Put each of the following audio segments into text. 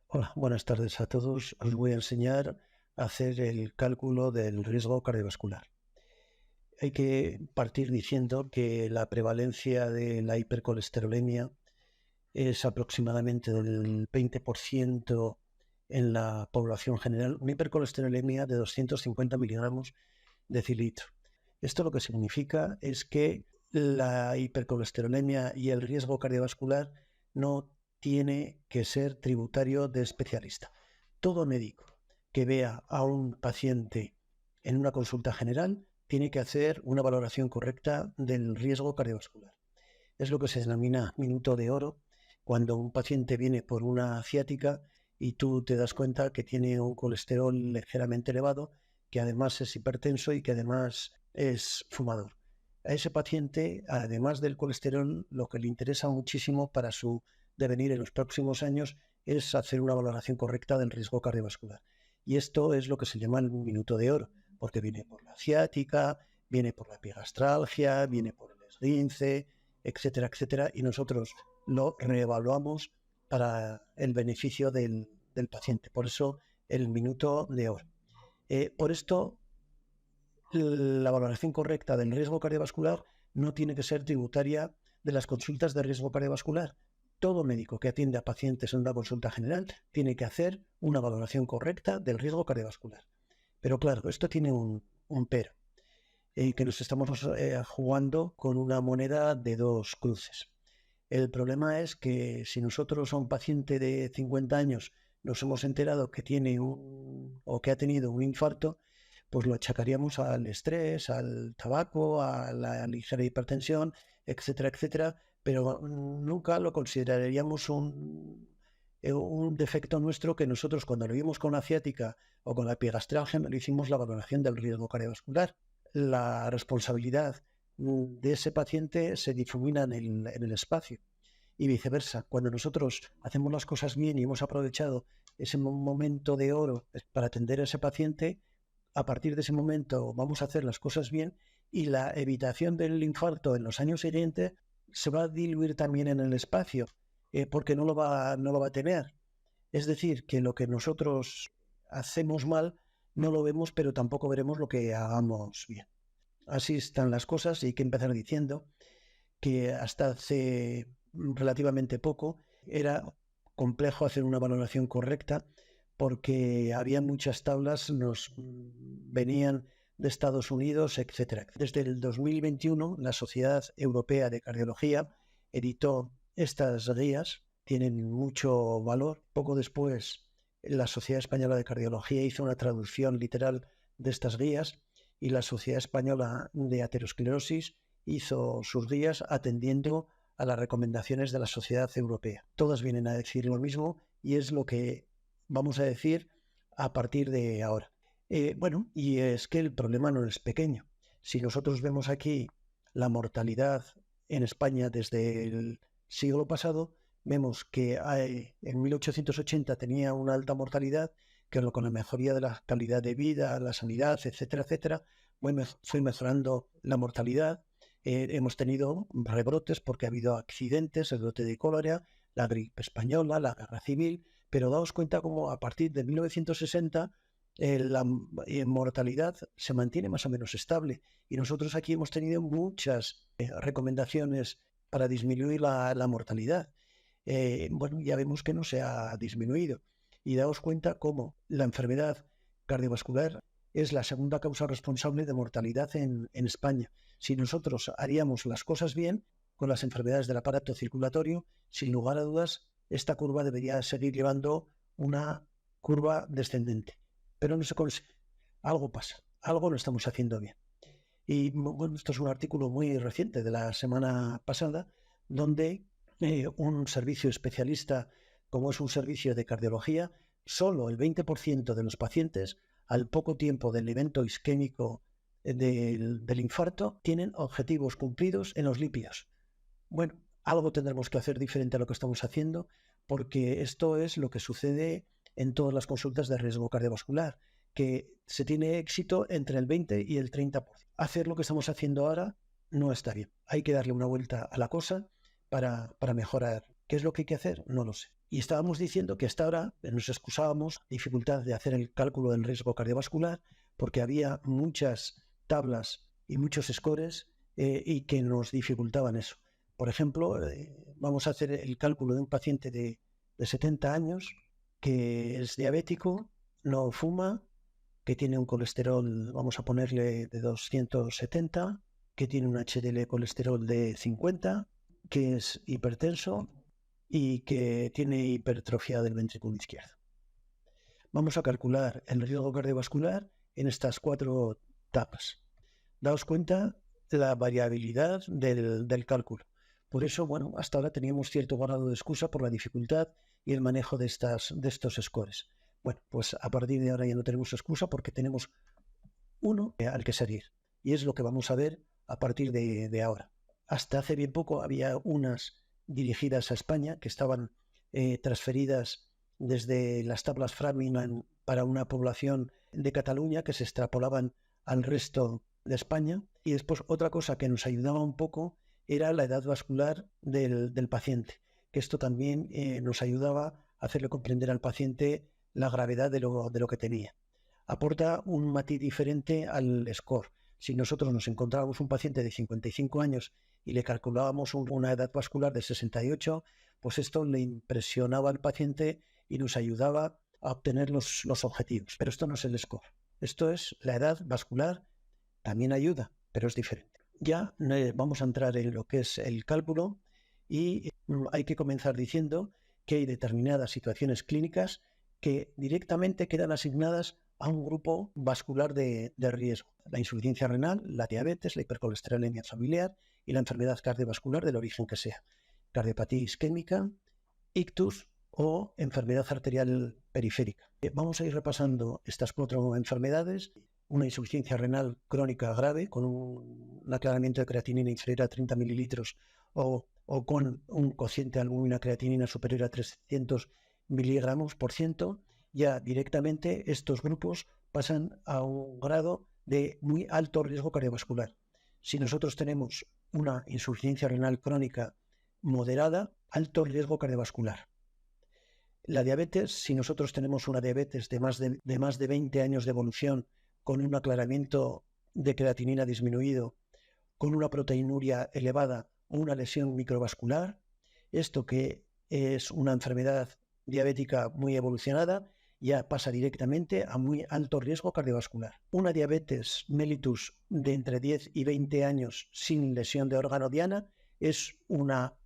Hola, buenas tardes a todos. Os voy a enseñar a hacer el cálculo del riesgo cardiovascular. Hay que partir diciendo que la prevalencia de la hipercolesterolemia es aproximadamente del 20% en la población general, una hipercolesterolemia de 250 miligramos decilitro. Esto lo que significa es que la hipercolesterolemia y el riesgo cardiovascular no tiene que ser tributario de especialista. Todo médico que vea a un paciente en una consulta general tiene que hacer una valoración correcta del riesgo cardiovascular. Es lo que se denomina minuto de oro, cuando un paciente viene por una ciática y tú te das cuenta que tiene un colesterol ligeramente elevado, que además es hipertenso y que además es fumador. A ese paciente, además del colesterol, lo que le interesa muchísimo para su devenir en los próximos años es hacer una valoración correcta del riesgo cardiovascular. Y esto es lo que se llama el minuto de oro, porque viene por la ciática, viene por la epigastralgia, viene por el esguince, etcétera, etcétera, y nosotros lo reevaluamos para el beneficio del paciente. Por eso el minuto de oro. Por esto, la valoración correcta del riesgo cardiovascular no tiene que ser tributaria de las consultas de riesgo cardiovascular. Todo médico que atiende a pacientes en una consulta general tiene que hacer una valoración correcta del riesgo cardiovascular. Pero claro, esto tiene un pero, que nos estamos jugando con una moneda de dos cruces. El problema es que si nosotros a un paciente de 50 años nos hemos enterado que tiene o que ha tenido un infarto, pues lo achacaríamos al estrés, al tabaco, a la ligera hipertensión, etcétera, etcétera, pero nunca lo consideraríamos un defecto nuestro que nosotros cuando lo vimos con la ciática o con la epigastralgia no le hicimos la valoración del riesgo cardiovascular. La responsabilidad de ese paciente se difumina en el espacio y viceversa. Cuando nosotros hacemos las cosas bien y hemos aprovechado ese momento de oro para atender a ese paciente, a partir de ese momento vamos a hacer las cosas bien y la evitación del infarto en los años siguientes se va a diluir también en el espacio, porque no lo va a tener. Es decir, que lo que nosotros hacemos mal no lo vemos, pero tampoco veremos lo que hagamos bien. Así están las cosas y hay que empezar diciendo que hasta hace relativamente poco era complejo hacer una valoración correcta porque había muchas tablas, nos venían de Estados Unidos, etcétera. Desde el 2021, la Sociedad Europea de Cardiología editó estas guías, tienen mucho valor. Poco después, la Sociedad Española de Cardiología hizo una traducción literal de estas guías y la Sociedad Española de Aterosclerosis hizo sus guías atendiendo a las recomendaciones de la Sociedad Europea. Todas vienen a decir lo mismo y es lo que vamos a decir a partir de ahora. Bueno, y es que el problema no es pequeño. Si nosotros vemos aquí la mortalidad en España desde el siglo pasado, vemos que en 1880 tenía una alta mortalidad, que con la mejoría de la calidad de vida, la sanidad, etcétera, etcétera, fue mejorando la mortalidad. Hemos tenido rebrotes porque ha habido accidentes, el brote de cólera, la gripe española, la guerra civil, pero daos cuenta cómo a partir de 1960 la mortalidad se mantiene más o menos estable y nosotros aquí hemos tenido muchas recomendaciones para disminuir la mortalidad. Bueno, ya vemos que no se ha disminuido y daos cuenta cómo la enfermedad cardiovascular es la segunda causa responsable de mortalidad en España. Si nosotros haríamos las cosas bien con las enfermedades del aparato circulatorio, sin lugar a dudas, esta curva debería seguir llevando una curva descendente. Pero no se consigue. Algo pasa, algo lo estamos haciendo bien. Y bueno, esto es un artículo muy reciente de la semana pasada, donde un servicio especialista, como es un servicio de cardiología, solo el 20% de los pacientes, al poco tiempo del evento isquémico del infarto, tienen objetivos cumplidos en los lípidos. Bueno, algo tendremos que hacer diferente a lo que estamos haciendo, porque esto es lo que sucede en todas las consultas de riesgo cardiovascular, que se tiene éxito entre el 20 y el 30%. Hacer lo que estamos haciendo ahora no está bien. Hay que darle una vuelta a la cosa para mejorar ¿Qué es lo que hay que hacer? No lo sé. Y estábamos diciendo que hasta ahora nos excusábamos dificultad de hacer el cálculo del riesgo cardiovascular porque había muchas tablas y muchos scores y que nos dificultaban eso. Por ejemplo, vamos a hacer el cálculo de un paciente de 70 años que es diabético, no fuma, que tiene un colesterol, vamos a ponerle de 270, que tiene un HDL colesterol de 50, que es hipertenso y que tiene hipertrofia del ventrículo izquierdo. Vamos a calcular el riesgo cardiovascular en estas 4 etapas. Daos cuenta de la variabilidad del cálculo. Por eso, bueno, hasta ahora teníamos cierto grado de excusa por la dificultad y el manejo de estos scores. Bueno, pues a partir de ahora ya no tenemos excusa porque tenemos uno al que seguir. Y es lo que vamos a ver a partir de ahora. Hasta hace bien poco había unas dirigidas a España que estaban transferidas desde las tablas Framingham para una población de Cataluña que se extrapolaban al resto de España. Y después otra cosa que nos ayudaba un poco era la edad vascular del paciente, que esto también nos ayudaba a hacerle comprender al paciente la gravedad de lo que tenía. Aporta un matiz diferente al score. Si nosotros nos encontrábamos un paciente de 55 años y le calculábamos una edad vascular de 68, pues esto le impresionaba al paciente y nos ayudaba a obtener los objetivos. Pero esto no es el score. Esto es la edad vascular, también ayuda, pero es diferente. Ya vamos a entrar en lo que es el cálculo y hay que comenzar diciendo que hay determinadas situaciones clínicas que directamente quedan asignadas a un grupo vascular de riesgo. La insuficiencia renal, la diabetes, la hipercolesterolemia familiar y la enfermedad cardiovascular del origen que sea. Cardiopatía isquémica, ictus o enfermedad arterial periférica. Vamos a ir repasando estas 4 enfermedades. Una insuficiencia renal crónica grave con un aclaramiento de creatinina inferior a 30 mililitros o con un cociente de albúmina creatinina superior a 300 miligramos por ciento, ya directamente estos grupos pasan a un grado de muy alto riesgo cardiovascular. Si nosotros tenemos una insuficiencia renal crónica moderada, alto riesgo cardiovascular. La diabetes, si nosotros tenemos una diabetes de más de 20 años de evolución, con un aclaramiento de creatinina disminuido, con una proteinuria elevada o una lesión microvascular, esto que es una enfermedad diabética muy evolucionada, ya pasa directamente a muy alto riesgo cardiovascular. Una diabetes mellitus de entre 10 y 20 años sin lesión de órgano diana es una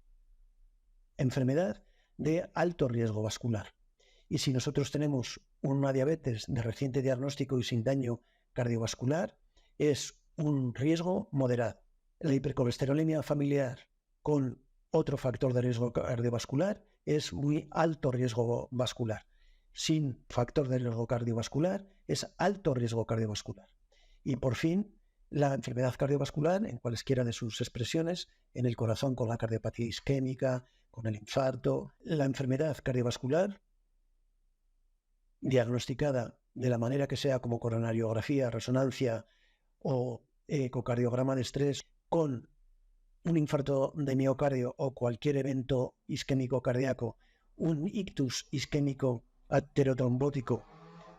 enfermedad de alto riesgo vascular. Y si nosotros tenemos una diabetes de reciente diagnóstico y sin daño cardiovascular, es un riesgo moderado. La hipercolesterolemia familiar con otro factor de riesgo cardiovascular es muy alto riesgo vascular. Sin factor de riesgo cardiovascular es alto riesgo cardiovascular. Y por fin, la enfermedad cardiovascular en cualesquiera de sus expresiones, en el corazón con la cardiopatía isquémica, con el infarto. La enfermedad cardiovascular diagnosticada de la manera que sea, como coronariografía, resonancia o ecocardiograma de estrés, con un infarto de miocardio o cualquier evento isquémico cardíaco, un ictus isquémico aterotrombótico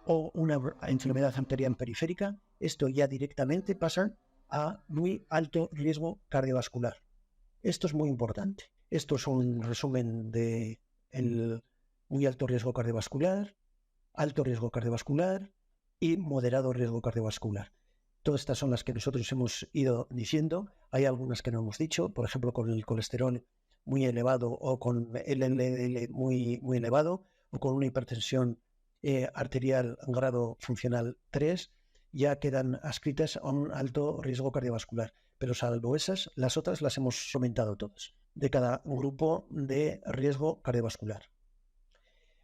o una enfermedad arterial periférica, esto ya directamente pasa a muy alto riesgo cardiovascular. Esto es muy importante. Esto es un resumen de el muy alto riesgo cardiovascular, alto riesgo cardiovascular y moderado riesgo cardiovascular. Todas estas son las que nosotros hemos ido diciendo. Hay algunas que no hemos dicho, por ejemplo, con el colesterol muy elevado o con el LDL muy elevado o con una hipertensión arterial en grado funcional 3, ya quedan adscritas a un alto riesgo cardiovascular. Pero salvo esas, las otras las hemos comentado todas, de cada grupo de riesgo cardiovascular.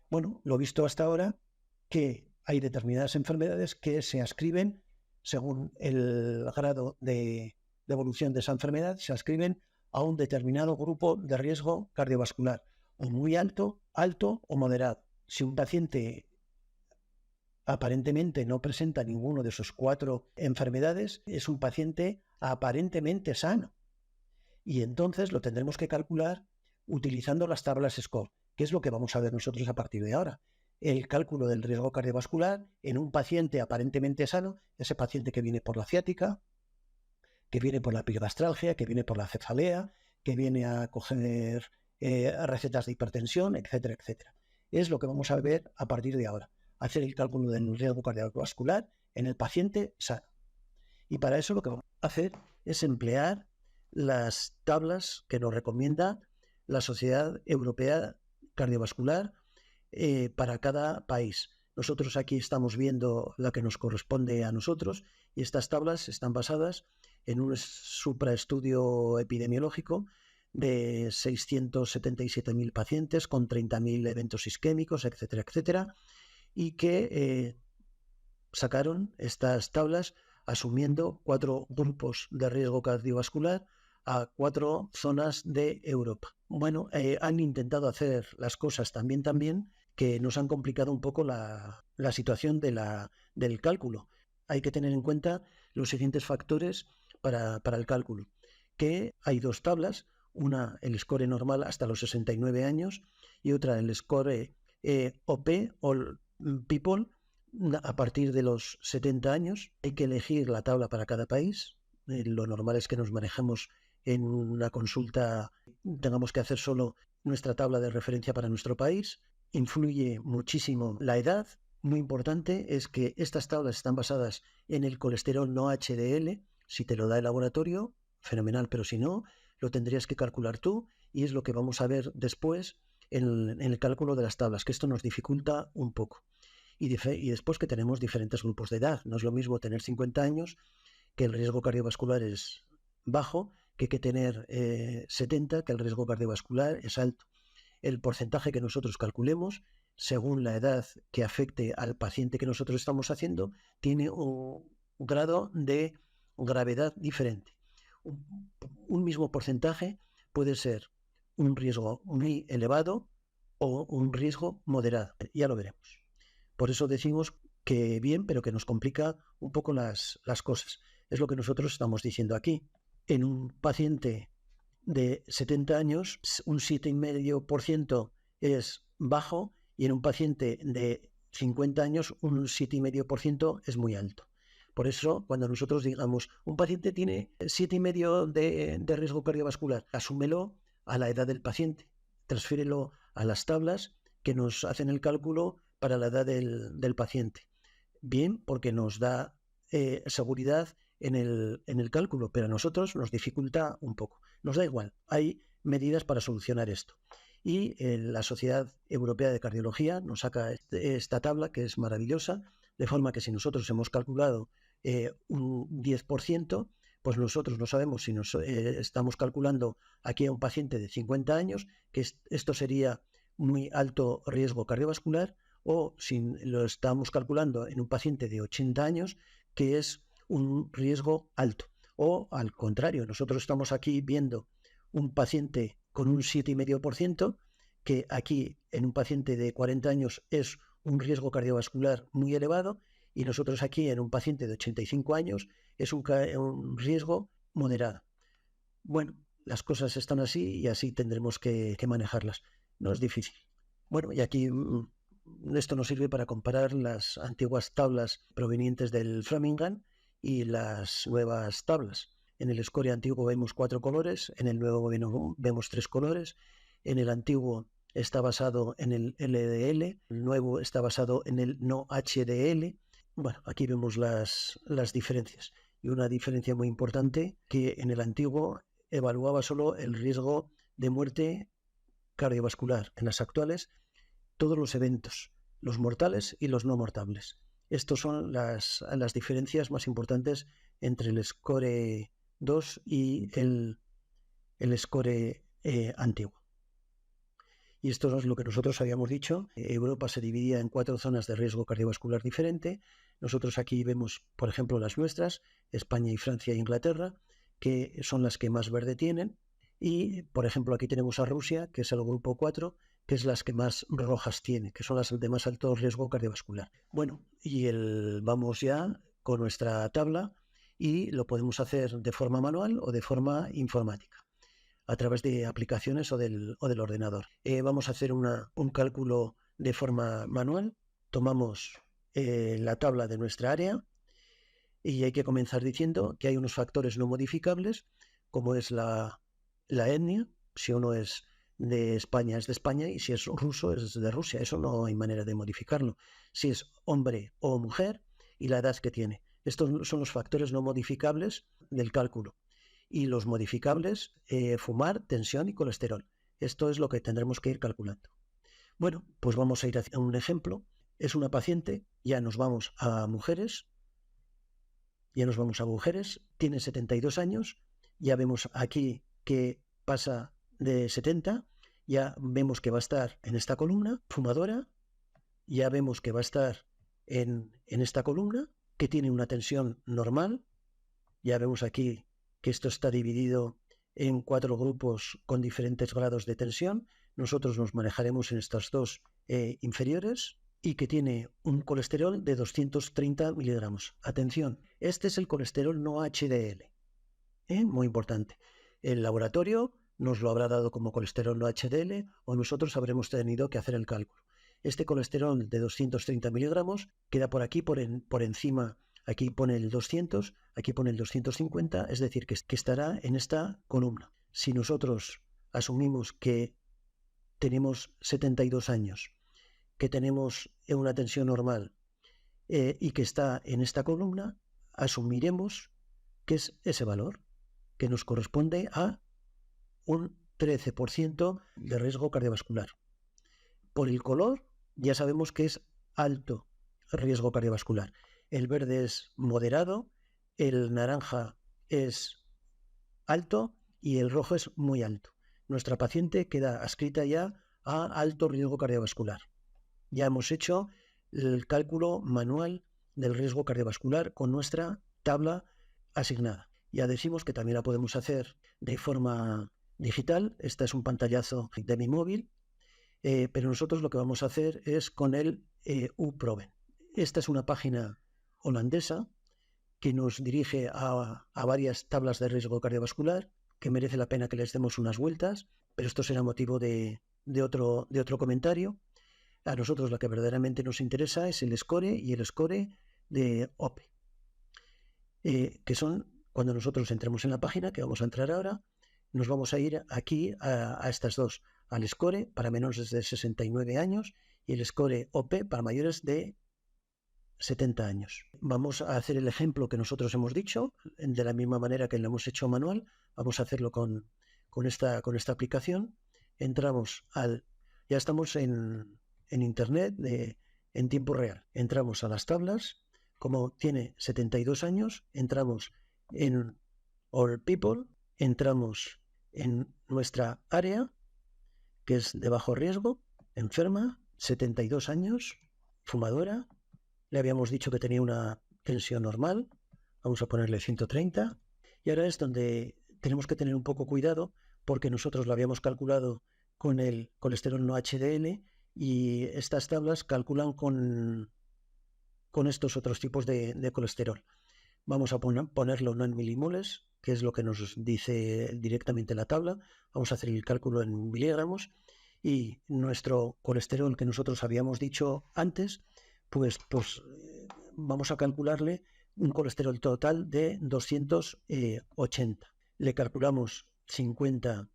Bueno, lo visto hasta ahora, que hay determinadas enfermedades que se ascriben, según el grado de evolución de esa enfermedad, se ascriben a un determinado grupo de riesgo cardiovascular, o muy alto, alto o moderado. Si un paciente aparentemente no presenta ninguno de esos 4 enfermedades, es un paciente aparentemente sano. Y entonces lo tendremos que calcular utilizando las tablas SCORE, que es lo que vamos a ver nosotros a partir de ahora. El cálculo del riesgo cardiovascular en un paciente aparentemente sano, ese paciente que viene por la ciática, que viene por la epigastralgia, que viene por la cefalea, que viene a coger recetas de hipertensión, etcétera, etcétera. Es lo que vamos a ver a partir de ahora. Hacer el cálculo del riesgo cardiovascular en el paciente sano. Y para eso lo que vamos a hacer es emplear las tablas que nos recomienda la Sociedad Europea Cardiovascular para cada país. Nosotros aquí estamos viendo la que nos corresponde a nosotros y estas tablas están basadas en un supraestudio epidemiológico de 677.000 pacientes con 30.000 eventos isquémicos, etcétera, etcétera, y que sacaron estas tablas asumiendo 4 grupos de riesgo cardiovascular a 4 zonas de Europa. Bueno, han intentado hacer las cosas también que nos han complicado un poco la situación del cálculo. Hay que tener en cuenta los siguientes factores para el cálculo, que hay 2 tablas, una el score normal hasta los 69 años y otra el score OP, All People, a partir de los 70 años. Hay que elegir la tabla para cada país. Lo normal es que nos manejemos en una consulta, tengamos que hacer solo nuestra tabla de referencia para nuestro país. Influye muchísimo la edad. Muy importante es que estas tablas están basadas en el colesterol no HDL. Si te lo da el laboratorio, fenomenal, pero si no, lo tendrías que calcular tú y es lo que vamos a ver después en el cálculo de las tablas, que esto nos dificulta un poco. Y después que tenemos diferentes grupos de edad. No es lo mismo tener 50 años, que el riesgo cardiovascular es bajo, que tener 70, que el riesgo cardiovascular es alto. El porcentaje que nosotros calculemos, según la edad que afecte al paciente que nosotros estamos haciendo, tiene un grado de gravedad diferente. Un mismo porcentaje puede ser un riesgo muy elevado o un riesgo moderado. Ya lo veremos. Por eso decimos que bien, pero que nos complica un poco las cosas. Es lo que nosotros estamos diciendo aquí. En un paciente de 70 años, un 7,5% es bajo y en un paciente de 50 años, un 7,5% es muy alto. Por eso, cuando nosotros digamos, un paciente tiene 7,5 de riesgo cardiovascular, asúmelo a la edad del paciente, transfiérelo a las tablas que nos hacen el cálculo para la edad del paciente. Bien, porque nos da seguridad en el cálculo, pero a nosotros nos dificulta un poco. Nos da igual, hay medidas para solucionar esto. Y la Sociedad Europea de Cardiología nos saca esta tabla que es maravillosa, de forma que si nosotros hemos calculado un 10%, pues nosotros no sabemos si nos estamos calculando aquí a un paciente de 50 años, que esto sería muy alto riesgo cardiovascular, o si lo estamos calculando en un paciente de 80 años, que es un riesgo alto. O al contrario, nosotros estamos aquí viendo un paciente con un 7,5%, que aquí en un paciente de 40 años es un riesgo cardiovascular muy elevado, y nosotros aquí en un paciente de 85 años es un riesgo moderado. Bueno, las cosas están así y así tendremos que manejarlas. No es difícil. Bueno, y aquí esto nos sirve para comparar las antiguas tablas provenientes del Framingham y las nuevas tablas. En el score antiguo vemos 4 colores, en el nuevo vemos 3 colores. En el antiguo está basado en el LDL, el nuevo está basado en el no HDL. Bueno, aquí vemos las diferencias. Y una diferencia muy importante, que en el antiguo evaluaba solo el riesgo de muerte cardiovascular. En las actuales, todos los eventos, los mortales y los no mortables. Estas son las diferencias más importantes entre el score 2 y el score antiguo. Y esto es lo que nosotros habíamos dicho. Europa se dividía en 4 zonas de riesgo cardiovascular diferente. Nosotros aquí vemos, por ejemplo, las nuestras, España y Francia e Inglaterra, que son las que más verde tienen. Y, por ejemplo, aquí tenemos a Rusia, que es el grupo 4, que es las que más rojas tiene, que son las de más alto riesgo cardiovascular. Bueno, y vamos ya con nuestra tabla y lo podemos hacer de forma manual o de forma informática. a través de aplicaciones o del ordenador. Vamos a hacer un cálculo de forma manual. Tomamos la tabla de nuestra área y hay que comenzar diciendo que hay unos factores no modificables, como es la etnia. Si uno es de España, es de España, y si es ruso, es de Rusia. Eso no hay manera de modificarlo. Si es hombre o mujer y la edad que tiene. Estos son los factores no modificables del cálculo. Y los modificables, fumar, tensión y colesterol. Esto es lo que tendremos que ir calculando. Bueno, pues vamos a ir a un ejemplo. Es una paciente, ya nos vamos a mujeres. Tiene 72 años. Ya vemos aquí que pasa de 70. Ya vemos que va a estar en esta columna, fumadora. Ya vemos que va a estar en esta columna, que tiene una tensión normal. Ya vemos aquí que esto está dividido en 4 grupos con diferentes grados de tensión. Nosotros nos manejaremos en estas dos inferiores, y que tiene un colesterol de 230 miligramos. Atención, este es el colesterol no HDL. Muy importante. El laboratorio nos lo habrá dado como colesterol no HDL, o nosotros habremos tenido que hacer el cálculo. Este colesterol de 230 miligramos queda por aquí, por encima. Aquí pone el 200, aquí pone el 250, es decir, que estará en esta columna. Si nosotros asumimos que tenemos 72 años, que tenemos una tensión normal y que está en esta columna, asumiremos que es ese valor, que nos corresponde a un 13% de riesgo cardiovascular. Por el color ya sabemos que es alto riesgo cardiovascular. El verde es moderado, el naranja es alto y el rojo es muy alto. Nuestra paciente queda adscrita ya a alto riesgo cardiovascular. Ya hemos hecho el cálculo manual del riesgo cardiovascular con nuestra tabla asignada. Ya decimos que también la podemos hacer de forma digital. Este es un pantallazo de mi móvil, pero nosotros lo que vamos a hacer es con el uProven. Esta es una página holandesa que nos dirige a varias tablas de riesgo cardiovascular, que merece la pena que les demos unas vueltas, pero esto será motivo de otro comentario. A nosotros lo que verdaderamente nos interesa es el score y el score de OPE, que son, cuando nosotros entremos en la página, que vamos a entrar ahora, nos vamos a ir aquí a estas dos, al score para menores de 69 años y el score OPE para mayores de 70 años. Vamos a hacer el ejemplo que nosotros hemos dicho, de la misma manera que lo hemos hecho manual. Vamos a hacerlo con esta aplicación. Entramos ya estamos en internet en tiempo real. Entramos a las tablas. Como tiene 72 años, entramos en All People, entramos en nuestra área, que es de bajo riesgo, enferma, 72 años, fumadora. Le habíamos dicho que tenía una tensión normal. Vamos a ponerle 130. Y ahora es donde tenemos que tener un poco cuidado, porque nosotros lo habíamos calculado con el colesterol no HDL, y estas tablas calculan con estos otros tipos de colesterol. Vamos a ponerlo no en milimoles, que es lo que nos dice directamente la tabla. Vamos a hacer el cálculo en miligramos, y nuestro colesterol que nosotros habíamos dicho antes, pues vamos a calcularle un colesterol total de 280. Le calculamos 50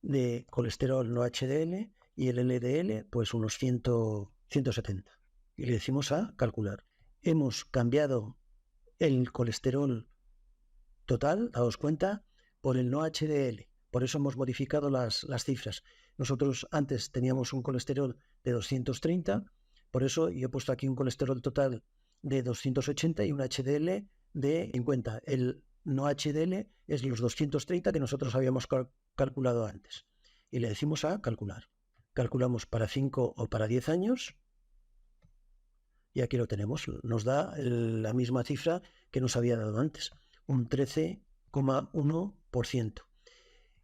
de colesterol no HDL y el LDL pues unos 170. Y le decimos a calcular. Hemos cambiado el colesterol total, daos cuenta, por el no HDL. Por eso hemos modificado las cifras. Nosotros antes teníamos un colesterol de 230, por eso yo he puesto aquí un colesterol total de 280 y un HDL de 50. El no HDL es los 230 que nosotros habíamos calculado antes. Y le decimos a calcular. Calculamos para 5 o para 10 años. Y aquí lo tenemos. Nos da la misma cifra que nos había dado antes. Un 13,1%.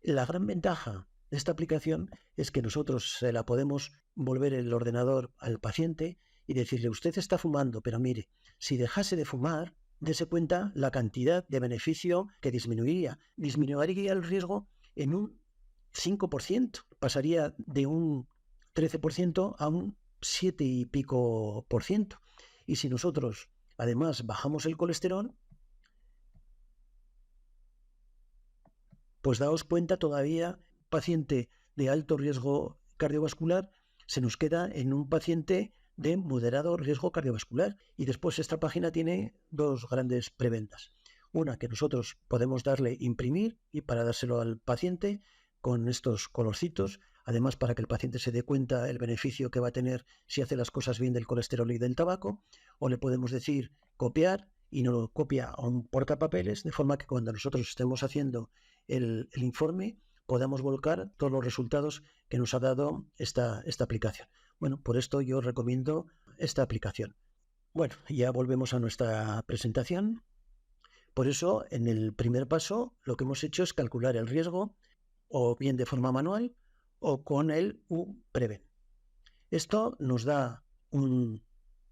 La gran ventaja de esta aplicación es que nosotros se la podemos volver el ordenador al paciente y decirle: usted está fumando, pero mire, si dejase de fumar, dése cuenta la cantidad de beneficio que disminuiría el riesgo en un 5%, pasaría de un 13% a un 7 y pico por ciento. Y si nosotros además bajamos el colesterol, pues daos cuenta, todavía paciente de alto riesgo cardiovascular se nos queda en un paciente de moderado riesgo cardiovascular. Y después esta página tiene dos grandes preventas. Una que nosotros podemos darle imprimir y para dárselo al paciente con estos colorcitos, además para que el paciente se dé cuenta el beneficio que va a tener si hace las cosas bien del colesterol y del tabaco, o le podemos decir copiar y nos lo copia a un portapapeles, de forma que cuando nosotros estemos haciendo el informe podamos volcar todos los resultados que nos ha dado esta aplicación. Bueno, por esto yo recomiendo esta aplicación. Bueno, ya volvemos a nuestra presentación. Por eso, en el primer paso, lo que hemos hecho es calcular el riesgo, o bien de forma manual, o con el UPreven. Esto nos da un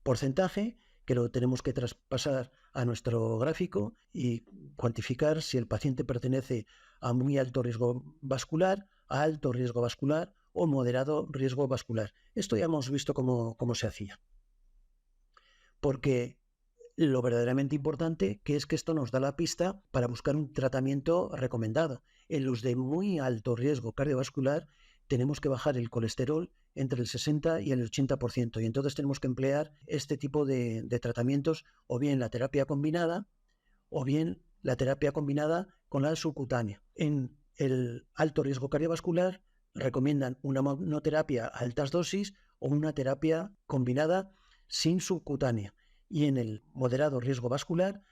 porcentaje que lo tenemos que traspasar a nuestro gráfico y cuantificar si el paciente pertenece a muy alto riesgo vascular, a alto riesgo vascular o moderado riesgo vascular. Esto ya hemos visto cómo se hacía. Porque lo verdaderamente importante que es que esto nos da la pista para buscar un tratamiento recomendado. En los de muy alto riesgo cardiovascular tenemos que bajar el colesterol entre el 60 y el 80%, y entonces tenemos que emplear este tipo de tratamientos, o bien la terapia combinada, o bien la terapia combinada con la subcutánea. En el alto riesgo cardiovascular recomiendan una monoterapia a altas dosis o una terapia combinada sin subcutánea. Y en el moderado riesgo vascular,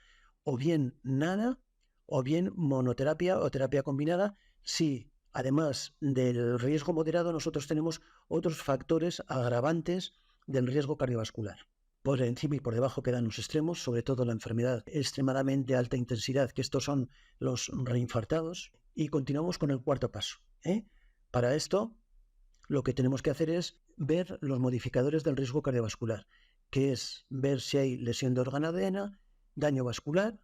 o bien nada, o bien monoterapia o terapia combinada, si además del riesgo moderado nosotros tenemos otros factores agravantes del riesgo cardiovascular. Por encima y por debajo quedan los extremos, sobre todo la enfermedad extremadamente alta intensidad, que estos son los reinfartados. Y continuamos con el cuarto paso. Para esto, lo que tenemos que hacer es ver los modificadores del riesgo cardiovascular, que es ver si hay lesión de organodena, daño vascular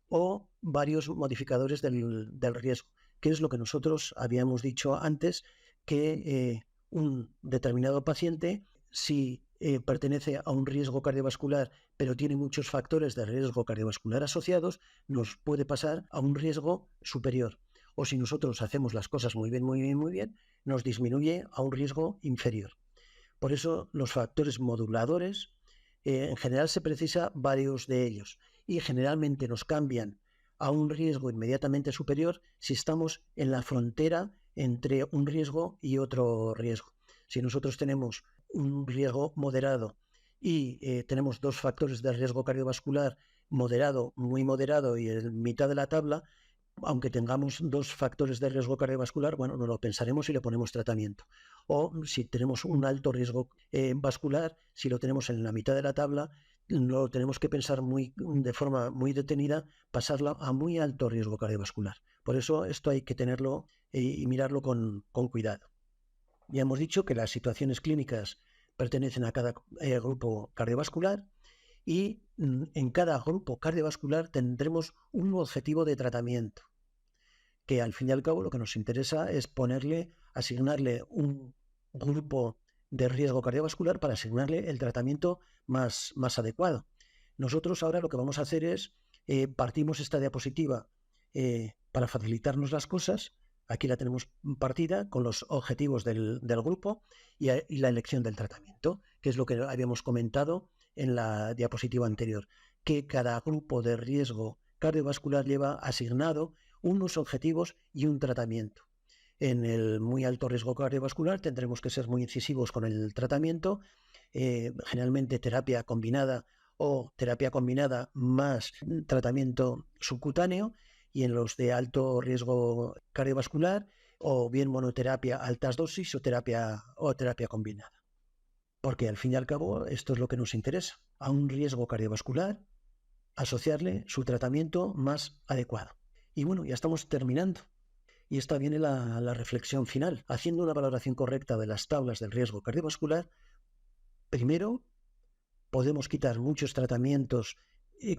o varios modificadores del riesgo, que es lo que nosotros habíamos dicho antes, que un determinado paciente, si pertenece a un riesgo cardiovascular pero tiene muchos factores de riesgo cardiovascular asociados, nos puede pasar a un riesgo superior. O si nosotros hacemos las cosas muy bien, nos disminuye a un riesgo inferior. Por eso los factores moduladores, en general se precisa varios de ellos, y generalmente nos cambian a un riesgo inmediatamente superior si estamos en la frontera entre un riesgo y otro riesgo. Si nosotros tenemos un riesgo moderado y tenemos dos factores de riesgo cardiovascular moderado, muy moderado y en mitad de la tabla, aunque tengamos dos factores de riesgo cardiovascular, bueno, no lo pensaremos y le ponemos tratamiento. O si tenemos un alto riesgo vascular, si lo tenemos en la mitad de la tabla, lo tenemos que pensar de forma muy detenida, pasarla a muy alto riesgo cardiovascular. Por eso esto hay que tenerlo y mirarlo con cuidado. Ya hemos dicho que las situaciones clínicas pertenecen a cada grupo cardiovascular, y en cada grupo cardiovascular tendremos un objetivo de tratamiento, que al fin y al cabo lo que nos interesa es asignarle un grupo de riesgo cardiovascular para asignarle el tratamiento más adecuado. Nosotros ahora lo que vamos a hacer es, partimos esta diapositiva para facilitarnos las cosas. Aquí la tenemos partida con los objetivos del grupo y la elección del tratamiento, que es lo que habíamos comentado en la diapositiva anterior, que cada grupo de riesgo cardiovascular lleva asignado unos objetivos y un tratamiento. En el muy alto riesgo cardiovascular tendremos que ser muy incisivos con el tratamiento, generalmente terapia combinada o terapia combinada más tratamiento subcutáneo, y en los de alto riesgo cardiovascular o bien monoterapia a altas dosis o terapia combinada. Porque al fin y al cabo esto es lo que nos interesa, a un riesgo cardiovascular asociarle su tratamiento más adecuado. Y bueno, ya estamos terminando. Y esta viene la reflexión final. Haciendo una valoración correcta de las tablas del riesgo cardiovascular, primero podemos quitar muchos tratamientos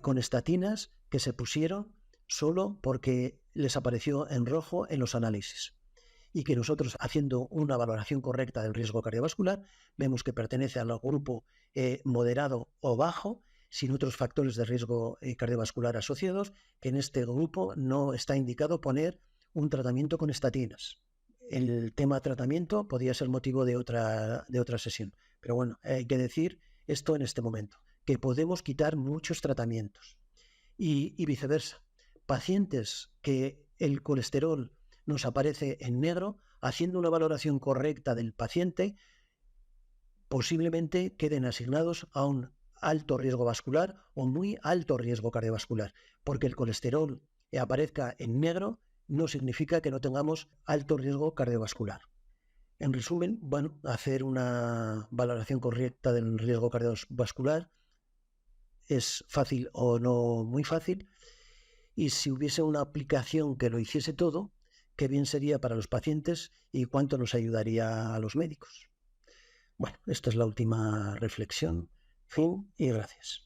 con estatinas que se pusieron solo porque les apareció en rojo en los análisis. y que nosotros, haciendo una valoración correcta del riesgo cardiovascular, vemos que pertenece al grupo moderado o bajo, sin otros factores de riesgo cardiovascular asociados, que en este grupo no está indicado poner un tratamiento con estatinas. El tema tratamiento podría ser motivo de otra sesión. Pero bueno, hay que decir esto en este momento, que podemos quitar muchos tratamientos. Y viceversa. Pacientes que el colesterol nos aparece en negro, haciendo una valoración correcta del paciente, posiblemente queden asignados a un alto riesgo vascular o muy alto riesgo cardiovascular, porque el colesterol que aparezca en negro no significa que no tengamos alto riesgo cardiovascular. En resumen, bueno, hacer una valoración correcta del riesgo cardiovascular es fácil o no muy fácil, y si hubiese una aplicación que lo hiciese todo, qué bien sería para los pacientes y cuánto nos ayudaría a los médicos. Bueno, esta es la última reflexión. Fin y gracias.